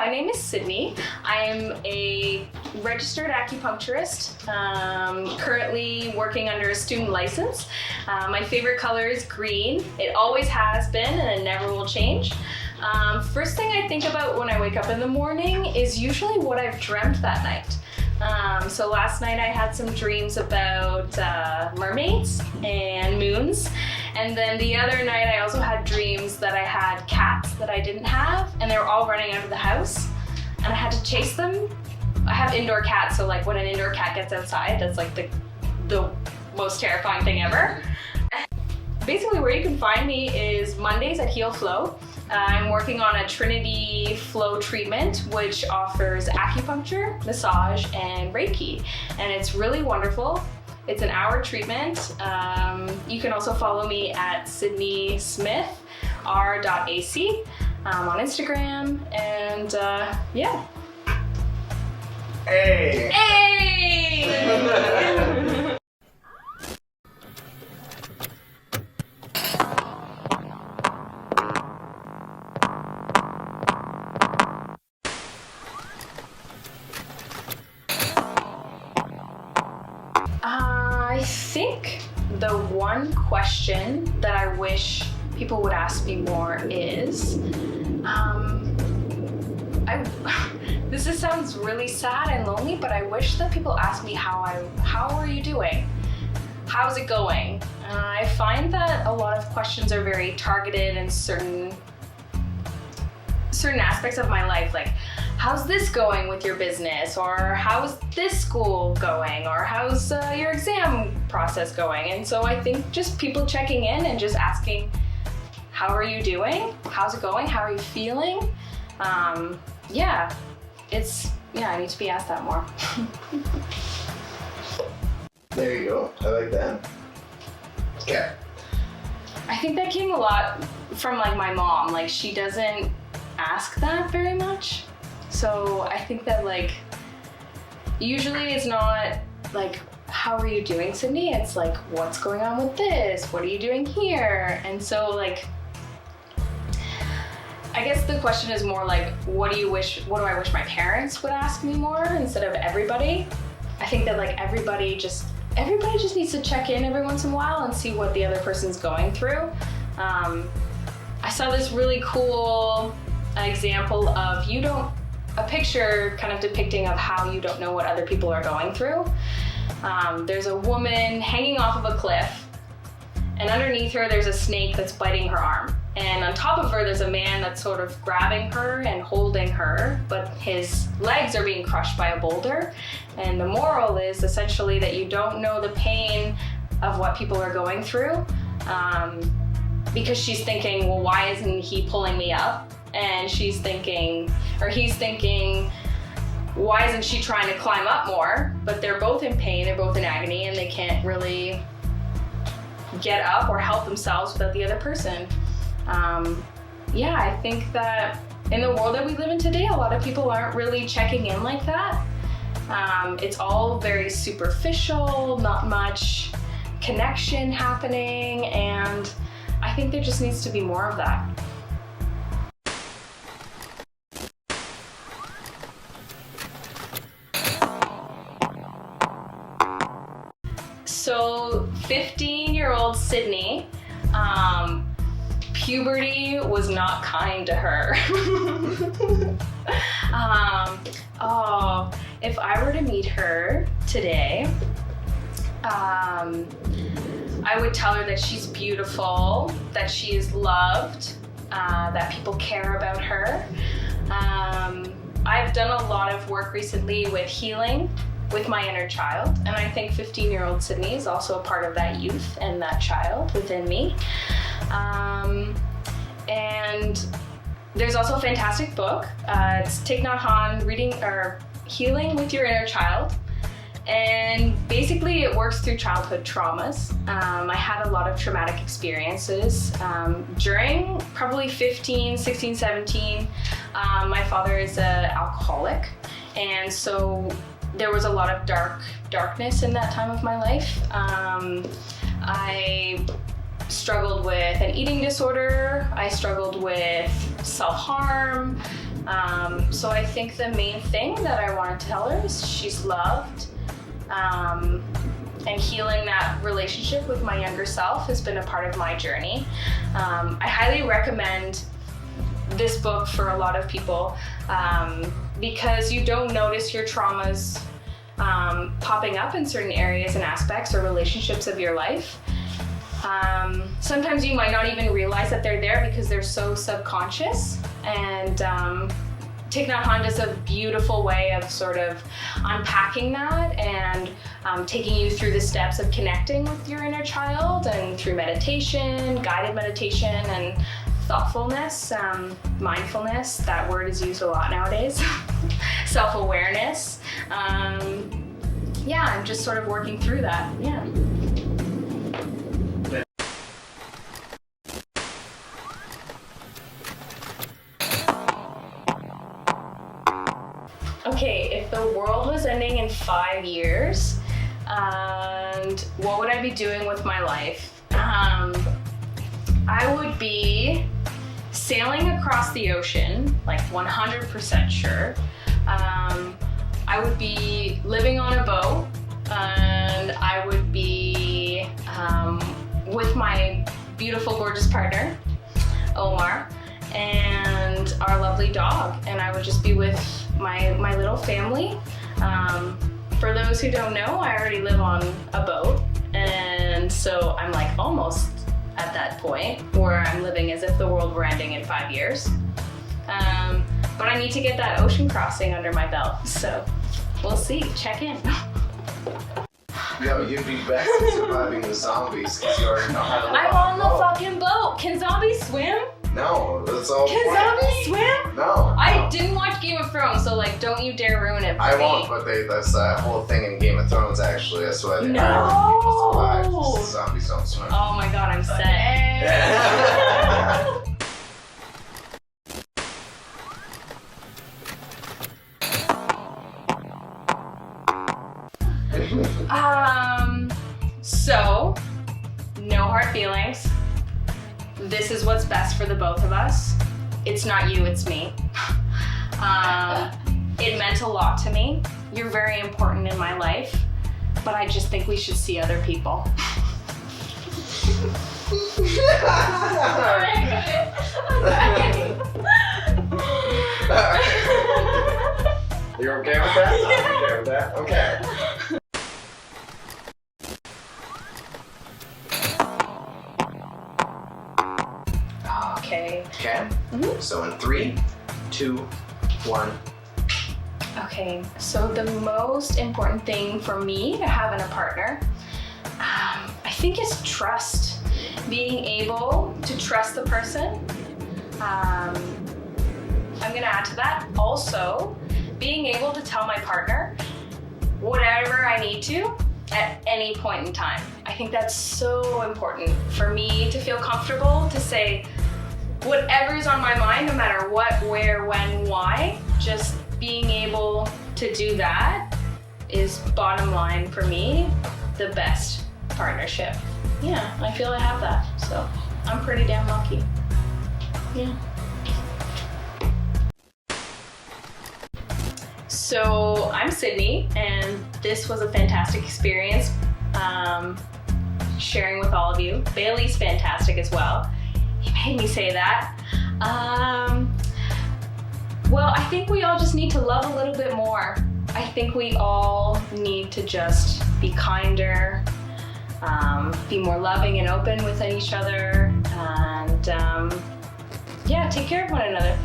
my name is Cydney. I am a registered acupuncturist, currently working under a student license. My favorite color is green. It always has been and it never will change. First thing I think about when I wake up in the morning is usually what I've dreamt that night. So last night I had some dreams about mermaids and moons. And then the other night I also had dreams that I had cats that I didn't have, and they were all running out of the house and I had to chase them. I have indoor cats, so like when an indoor cat gets outside, that's like the most terrifying thing ever. Basically where you can find me is Mondays at Heal Flow. I'm working on a Trinity flow treatment which offers acupuncture, massage, and Reiki, and it's really wonderful. It's an hour treatment. You can also follow me at Cydney Smith, r.ac on Instagram, and yeah. Hey! Hey! I think the one question that I wish people would ask me more is, this sounds really sad and lonely, but I wish that people ask me how are you doing? How's it going? I find that a lot of questions are very targeted in certain aspects of my life, like, how's this going with your business? Or how's this school going? Or how's your exam process going? And so I think just people checking in and just asking, how are you doing? How's it going? How are you feeling? I need to be asked that more. There you go. I like that. Yeah. I think that came a lot from like my mom. Like she doesn't ask that very much. So I think that like, usually it's not like, how are you doing, Cydney? It's like, what's going on with this? What are you doing here? And so like, I guess the question is more like, what do I wish my parents would ask me more instead of everybody? I think that like everybody just needs to check in every once in a while and see what the other person's going through. I saw this really cool example of a picture kind of depicting of how you don't know what other people are going through. There's a woman hanging off of a cliff, and underneath her there's a snake that's biting her arm. And on top of her there's a man that's sort of grabbing her and holding her, but his legs are being crushed by a boulder. And the moral is essentially that you don't know the pain of what people are going through, because she's thinking, well, why isn't he pulling me up? And he's thinking, why isn't she trying to climb up more? But they're both in pain, they're both in agony, and they can't really get up or help themselves without the other person. I think that in the world that we live in today, a lot of people aren't really checking in like that. It's all very superficial, not much connection happening, and I think there just needs to be more of that. So 15-year-old Cydney, puberty was not kind to her. If I were to meet her today, I would tell her that she's beautiful, that she is loved, that people care about her. I've done a lot of work recently with healing with my inner child, and I think 15-year-old Cydney is also a part of that youth and that child within me. And there's also a fantastic book. It's Thich Nhat Hanh, Healing with Your Inner Child. And basically it works through childhood traumas. I had a lot of traumatic experiences during probably 15, 16, 17. My father is an alcoholic, and so there was a lot of darkness in that time of my life. I struggled with an eating disorder. I struggled with self-harm. So I think the main thing that I want to tell her is she's loved, and healing that relationship with my younger self has been a part of my journey. I highly recommend this book for a lot of people because you don't notice your traumas popping up in certain areas and aspects or relationships of your life. Sometimes you might not even realize that they're there because they're so subconscious, and Thich Nhat Hanh does a beautiful way of sort of unpacking that and taking you through the steps of connecting with your inner child, and through meditation, guided meditation, and thoughtfulness, mindfulness, that word is used a lot nowadays, self-awareness. Yeah, I'm just sort of working through that, yeah. Okay, if the world was ending in 5 years, and what would I be doing with my life? I would be sailing across the ocean, like 100% sure. I would be living on a boat, and I would be with my beautiful, gorgeous partner, Omar, and our lovely dog, and I would just be with my little family. For those who don't know, I already live on a boat, and so I'm like almost at that point where I'm living as if the world were ending in 5 years. But I need to get that ocean crossing under my belt, so we'll see. Check in. Yo, you'd be best at surviving the zombies because you already know how to live I'm on the boat. fucking boat. Can zombies swim? No, that's all. Can zombies swim? No. I didn't watch Game of Thrones, so like, don't you dare ruin it for I me. won't, but that's that whole thing in Game of Thrones, actually. That's why the No. Iron people survive, 'cause the zombies don't swim. Oh my god, I'm set. So, no hard feelings. This is what's best for the both of us. It's not you, it's me. It meant a lot to me. You're very important in my life, but I just think we should see other people. You're okay with that? I'm okay with that. Okay. Okay. Okay. Mhm. So in 3, 2, 1. Okay, so the most important thing for me to have in a partner, I think, is trust. Being able to trust the person. I'm gonna add to that also being able to tell my partner whatever I need to at any point in time. I think that's so important for me to feel comfortable to say whatever's on my mind, no matter what, where, when, why. Just being able to do that is, bottom line for me, the best partnership. Yeah, I feel I have that, so I'm pretty damn lucky. Yeah. So I'm Cydney, and this was a fantastic experience sharing with all of you. Bayley's fantastic as well. He made me say that. Well, I think we all just need to love a little bit more. I think we all need to just be kinder, be more loving and open with each other, and yeah, take care of one another.